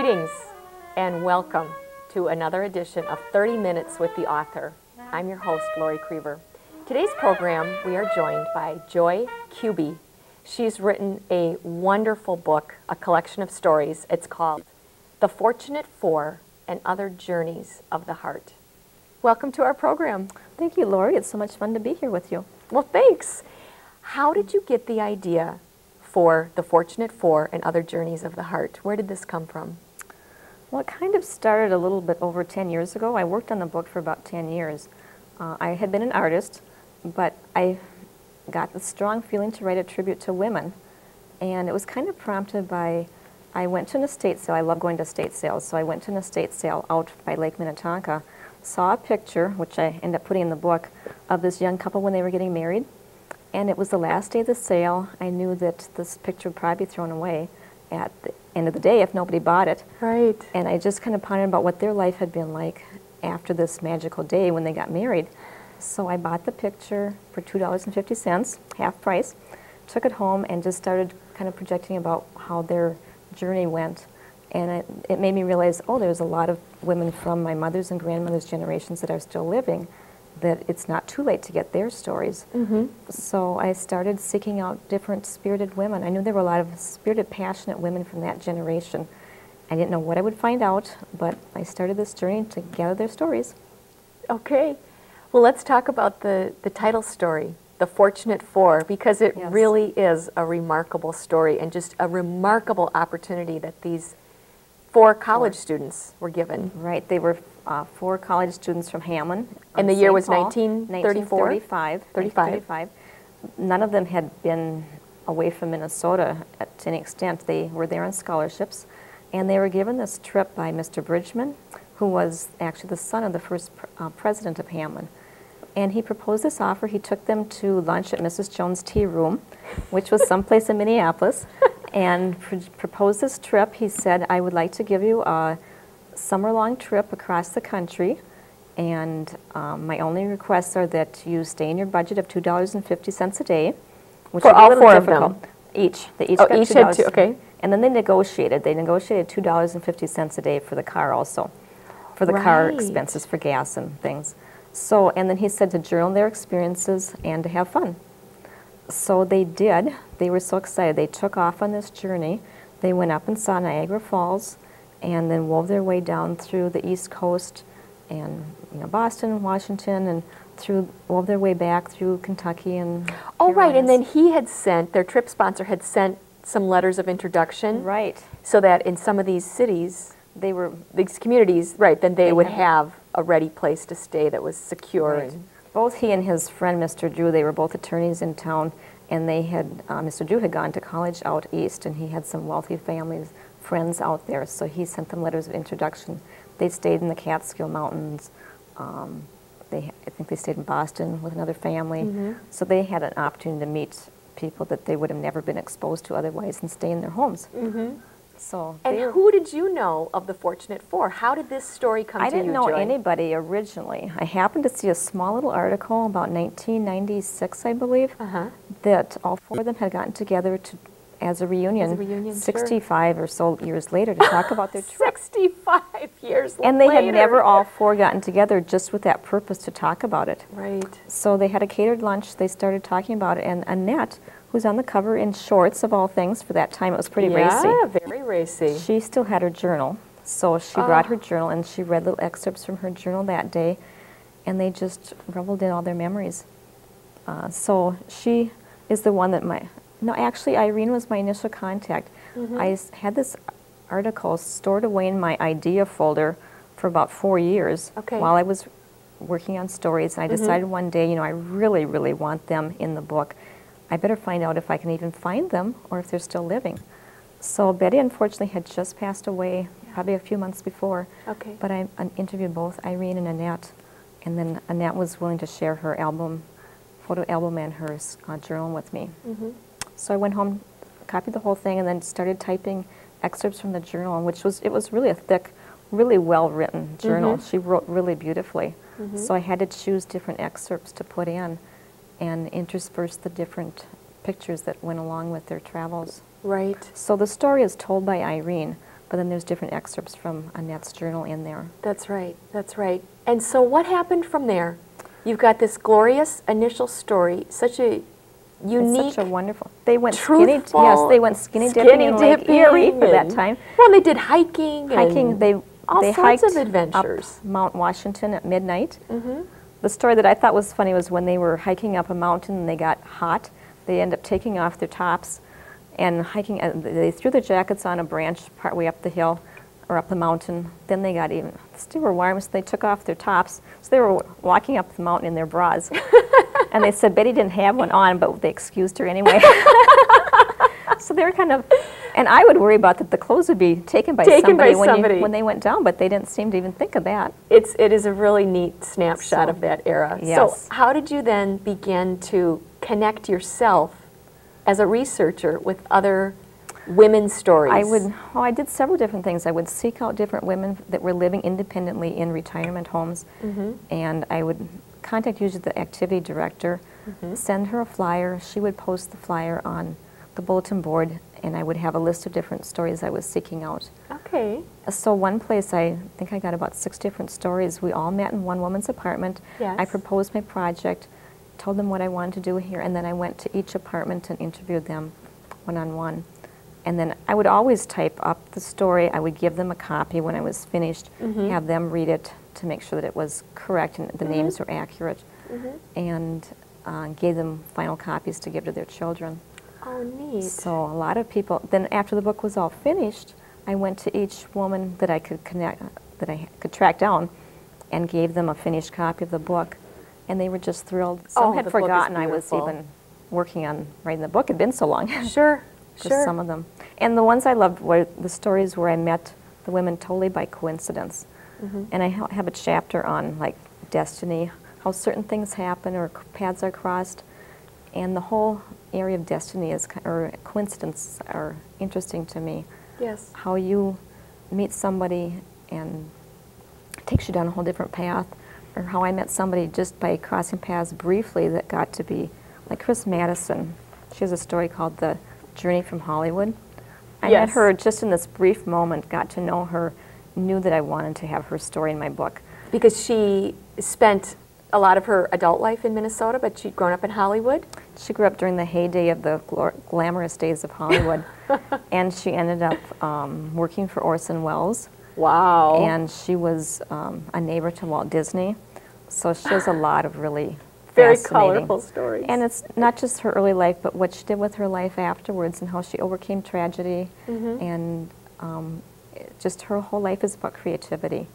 Greetings and welcome to another edition of 30 Minutes with the Author. I'm your host, Lori Creever. Today's program, we are joined by Joy Kuby. She's written a wonderful book, a collection of stories. It's called The Fortunate Four and Other Journeys of the Heart. Welcome to our program. Thank you, Lori. It's so much fun to be here with you. Well, thanks. How did you get the idea for The Fortunate Four and Other Journeys of the Heart? Where did this come from? Well, it kind of started a little bit over 10 years ago. I worked on the book for about 10 years. I had been an artist, but I got the strong feeling to write a tribute to women. And it was kind of prompted by, I went to an estate sale. I love going to estate sales. So I went to an estate sale out by Lake Minnetonka, saw a picture, which I ended up putting in the book, of this young couple when they were getting married. And it was the last day of the sale. I knew that this picture would probably be thrown away at the end of the day if nobody bought it. Right. And I just kind of pondered about what their life had been like after this magical day when they got married. So I bought the picture for $2.50, half price, took it home and just started kind of projecting about how their journey went. And it made me realize, oh, there's a lot of women from my mother's and grandmother's generations that are still living, that it's not too late to get their stories. Mm-hmm. So I started seeking out different spirited women. I knew there were a lot of spirited, passionate women from that generation. I didn't know what I would find out, but I started this journey to gather their stories. Okay. Well, let's talk about the title story, The Fortunate Four, because it Yes. really is a remarkable story and just a remarkable opportunity that these four college students were given. Right, they were 4 college students from Hamline. And the St. year was Paul, 1934? 1935. None of them had been away from Minnesota to any extent. They were there on scholarships, and they were given this trip by Mr. Bridgman, who was actually the son of the first president of Hamline. And he proposed this offer. He took them to lunch at Mrs. Jones' Tea Room, which was someplace in Minneapolis, and proposed this trip. He said, I would like to give you a summer-long trip across the country, and my only requests are that you stay in your budget of $2.50 a day, which For is all a little four of difficult. them? Each. They each Oh, got each $2. had two, okay. And then they negotiated. They negotiated $2.50 a day for the car also, for the car Right. expenses for gas and things. So, and then he said to journal their experiences and to have fun. So they did. They were so excited. They took off on this journey. They went up and saw Niagara Falls, and then wove their way down through the East Coast, and Boston, Washington, and wove their way back through Kentucky and Oh, right, and then Carolinas. he had sent, their trip sponsor had sent some letters of introduction. Right. So that in some of these cities, these communities, right, then they would have a ready place to stay that was secure. Right. And Both he and his friend, Mr. Drew, they were both attorneys in town, and they had, Mr. Drew had gone to college out east, and he had some wealthy families, friends out there, so he sent them letters of introduction. They stayed in the Catskill Mountains. I think they stayed in Boston with another family. Mm-hmm. So they had an opportunity to meet people that they would have never been exposed to otherwise and stay in their homes. Mm-hmm. So And they were, who did you know of the Fortunate Four? How did this story come I to you, didn't know Joy? anybody originally. I happened to see a small little article about 1996, I believe, Uh-huh. that all 4 of them had gotten together as a reunion, As a reunion, sure. 65 or so years later, to talk about their trip. 65 years later. And they had never all 4 gotten together just with that purpose to talk about it. Right. So they had a catered lunch, they started talking about it, and Annette, who's on the cover in shorts of all things, for that time it was pretty racy. Yeah, very racy. She still had her journal, so she brought her journal and she read little excerpts from her journal that day, and they just reveled in all their memories. So she is the one that actually Irene was my initial contact. Mm-hmm. I had this article stored away in my idea folder for about 4 years Okay. while I was working on stories. And I decided one day, I really, really want them in the book. I better find out if I can even find them or if they're still living. So Betty, unfortunately, had just passed away probably a few months before. Okay. But I interviewed both Irene and Annette, and then Annette was willing to share her photo album and her journal with me. Mm-hmm. So I went home, copied the whole thing, and then started typing excerpts from the journal, it was really a thick, really well-written journal. She wrote really beautifully. So I had to choose different excerpts to put in and intersperse the different pictures that went along with their travels. Right. So the story is told by Irene, but then there's different excerpts from Annette's journal in there. That's right. That's right. And so what happened from there? You've got this glorious initial story, such a unique, It's such a wonderful. They went truthful, skinny. Yes, they went skinny dipping in Lake Erie for that time. Well, they did hiking. Hiking. And they all they sorts hiked of adventures. up Mount Washington at midnight. Mm-hmm. The story that I thought was funny was when they were hiking up a mountain and they got hot. They ended up taking off their tops and hiking. They threw their jackets on a branch partway up the hill or up the mountain. Then they got even still were warm, so they took off their tops. So they were walking up the mountain in their bras. And they said Betty didn't have one on, but they excused her anyway. So they were kind of, and I would worry about that the clothes would be taken by somebody, when they went down, but they didn't seem to even think of that. It is a really neat snapshot of that era. Yes. So how did you then begin to connect yourself as a researcher with other women's stories? I did several different things. I would seek out different women that were living independently in retirement homes, and I would contact usually the activity director, send her a flyer. She would post the flyer on the bulletin board, and I would have a list of different stories I was seeking out. Okay. So one place, I think I got about 6 different stories. We all met in one woman's apartment. Yes. I proposed my project, told them what I wanted to do here, and then I went to each apartment and interviewed them one-on-one. And then I would always type up the story. I would give them a copy when I was finished, have them read it to make sure that it was correct and the names were accurate, and gave them final copies to give to their children. Oh, neat. So a lot of people, then after the book was all finished, I went to each woman that I could track down and gave them a finished copy of the book, and they were just thrilled. Some had forgotten I was even working on writing the book. It had been so long. Sure. Just some of them. And the ones I loved were the stories where I met the women totally by coincidence. And I have a chapter on like destiny, how certain things happen or paths are crossed, and the whole area of destiny or coincidence are interesting to me. Yes. How you meet somebody and it takes you down a whole different path, or how I met somebody just by crossing paths briefly that got to be like Chris Madison. She has a story called The Journey from Hollywood. I met her just in this brief moment, got to know her, knew that I wanted to have her story in my book. Because she spent a lot of her adult life in Minnesota, but she'd grown up in Hollywood? She grew up during the heyday of the glamorous days of Hollywood, and she ended up working for Orson Welles. Wow. And she was a neighbor to Walt Disney, so she has a lot of really very fascinating, colorful stories. And it's not just her early life, but what she did with her life afterwards and how she overcame tragedy, and just her whole life is about creativity.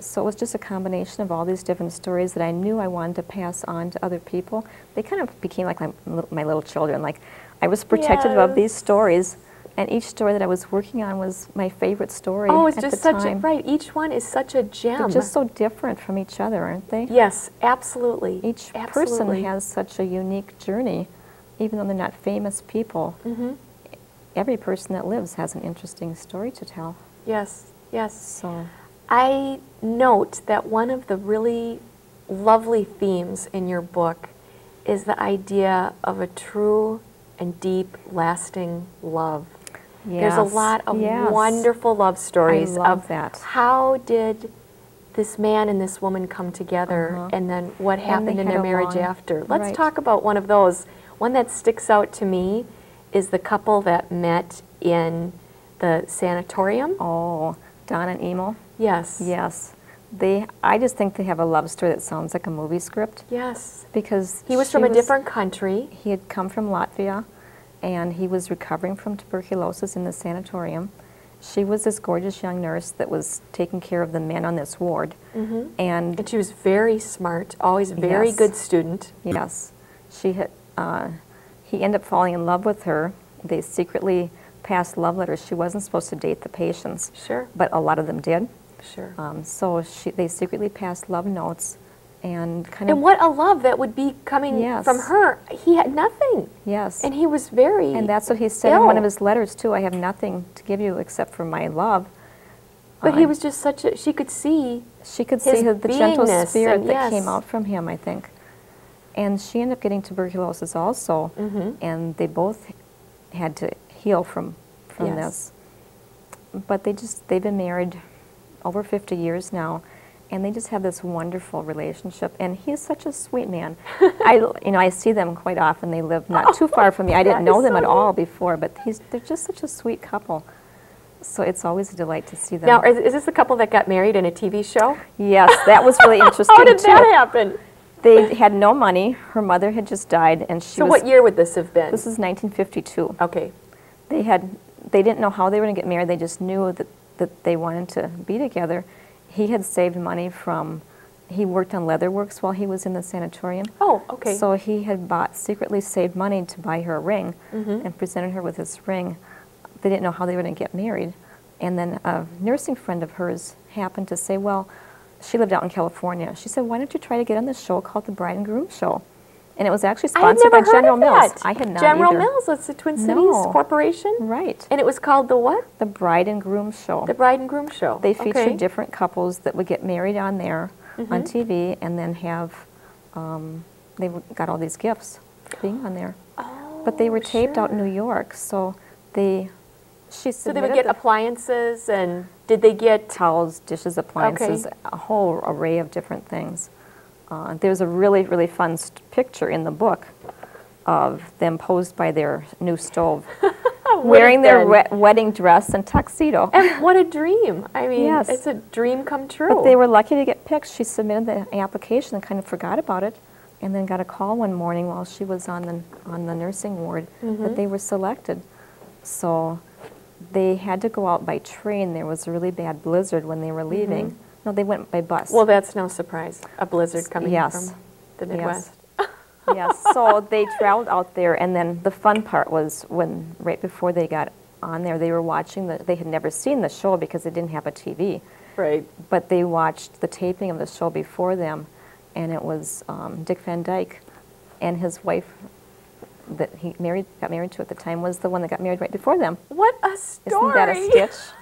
So it was just a combination of all these different stories that I knew I wanted to pass on to other people. They kind of became like my little children. Like I was protective of these stories, and each story that I was working on was my favorite story Oh, it's at just the such time. right. Each one is such a gem. They're just so different from each other, aren't they? Yes, absolutely. Each person has such a unique journey, even though they're not famous people. Every person that lives has an interesting story to tell. Yes, yes. So I note that one of the really lovely themes in your book is the idea of a true and deep, lasting love. There's a lot of wonderful love stories of how did this man and this woman come together, and then what happened in their marriage after. Let's talk about one of those. One that sticks out to me is the couple that met in the sanatorium. Oh, Don and Emil. Yes. Yes. I just think they have a love story that sounds like a movie script. Yes. Because he was from a different country. He had come from Latvia, and he was recovering from tuberculosis in the sanatorium. She was this gorgeous young nurse that was taking care of the men on this ward. And she was very smart, always a very good student. Yes. He ended up falling in love with her. They secretly passed love letters. She wasn't supposed to date the patients. Sure. But a lot of them did. Sure. So they secretly passed love notes, and And what a love that would be coming from her. He had nothing. Yes. And he was very And that's what he said in one of his letters, too. I have nothing to give you except for my love. But he was just such a, she could see the gentle spirit that came out from him, I think. And she ended up getting tuberculosis also, and they both had to heal from this. but they've been married over 50 years now, and they just have this wonderful relationship. And he's such a sweet man. I see them quite often. They live not too far from me. I didn't know them at all before, but they're just such a sweet couple. So it's always a delight to see them. Now, is this the couple that got married in a TV show? Yes, that was really interesting How did too. that happen? They had no money. Her mother had just died, and So what year would this have been? This is 1952. Okay. They didn't know how they were going to get married. They just knew that they wanted to be together. He had saved money he worked on leather works while he was in the sanatorium. Oh, okay. So he had secretly saved money to buy her a ring and presented her with this ring. They didn't know how they were going to get married. And then a nursing friend of hers happened to say, well, she lived out in California. She said, why don't you try to get on this show called the Bride and Groom Show? And it was actually sponsored by General Mills. I had not General either. Mills, it's the Twin Cities Corporation? Right. And it was called the what? The Bride and Groom Show. The Bride and Groom Show. They featured different couples that would get married on there on TV and then they got all these gifts for being on there. Oh, but they were taped out in New York, so So they would get appliances, and did they get towels, dishes, appliances, a whole array of different things. There's a really, really fun picture in the book of them posed by their new stove, wearing their wedding dress and tuxedo. And what a dream. I mean, Yes. it's a dream come true. But they were lucky to get picked. She submitted the application and kind of forgot about it, and then got a call one morning while she was on the nursing ward that they were selected. So they had to go out by train. There was a really bad blizzard when they were leaving. No, they went by bus. Well, that's no surprise. A blizzard coming from the Midwest. Yes, so they traveled out there, and then the fun part was when, right before they got on there, they were watching they had never seen the show because they didn't have a TV. Right. But they watched the taping of the show before them, and it was Dick Van Dyke and his wife that he got married to at the time was the one that got married right before them. What a story. Isn't that a stitch?